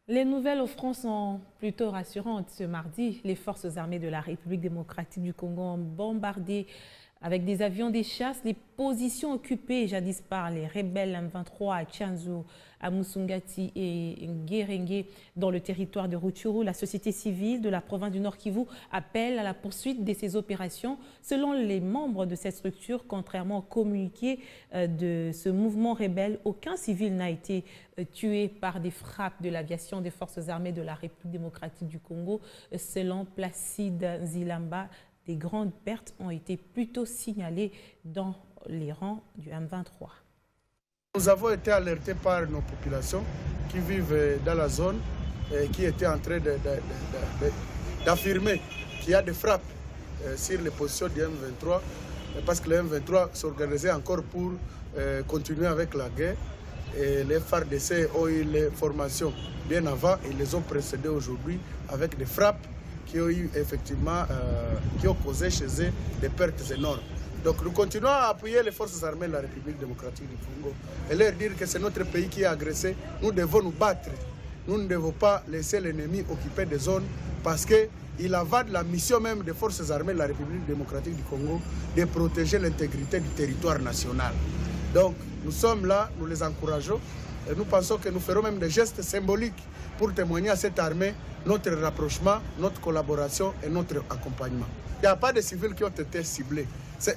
Les nouvelles au front sont plutôt rassurantes. Ce mardi, les forces armées de la République démocratique du Congo ont bombardé avec des avions des chasses les positions occupées jadis par les rebelles M23 à Tchanzu, à Musungati et Ngerenge dans le territoire de Rutshuru. La société civile de la province du Nord Kivu appelle à la poursuite de ces opérations. Selon les membres de cette structure, contrairement au communiqué de ce mouvement rebelle, aucun civil n'a été tué par des frappes de l'aviation des forces armées de la République démocratique du Congo. Selon Placide Nzilamba, des grandes pertes ont été plutôt signalées dans les rangs du M23. Nous avons été alertés par nos populations qui vivent dans la zone et qui étaient en train d'affirmer qu'il y a des frappes sur les positions du M23 parce que le M23 s'organisait encore pour continuer avec la guerre. Et les FARDC ont eu les formations bien avant et les ont précédés aujourd'hui avec des frappes qui ont eu effectivement, qui ont causé chez eux des pertes énormes. Donc nous continuons à appuyer les forces armées de la République démocratique du Congo et leur dire que c'est notre pays qui est agressé. Nous devons nous battre. Nous ne devons pas laisser l'ennemi occuper des zones parce qu'il en va de la mission même des forces armées de la République démocratique du Congo de protéger l'intégrité du territoire national. Donc nous sommes là, nous les encourageons et nous pensons que nous ferons même des gestes symboliques pour témoigner à cette armée notre rapprochement, notre collaboration et notre accompagnement. Il n'y a pas de civils qui ont été ciblés.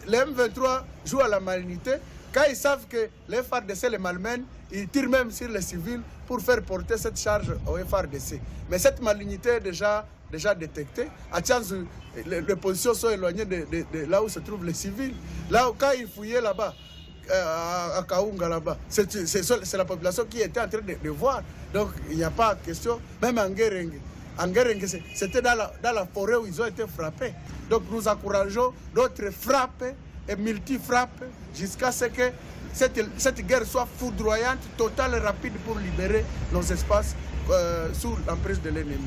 Les M23 jouent à la malignité. Quand ils savent que les FARDC les malmènent, ils tirent même sur les civils pour faire porter cette charge aux FARDC. Mais cette malignité est déjà détectée. À Tchanzu, les positions sont éloignées de là où se trouvent les civils. Là, quand ils fouillaient là-bas, à Kaunga là-bas, c'est la population qui était en train de voir. Donc il n'y a pas de question, même en Ngerenge. En Ngerenge, c'était dans la forêt où ils ont été frappés. Donc nous encourageons d'autres frappes et multi-frappes jusqu'à ce que cette guerre soit foudroyante, totale et rapide pour libérer nos espaces sous l'emprise de l'ennemi.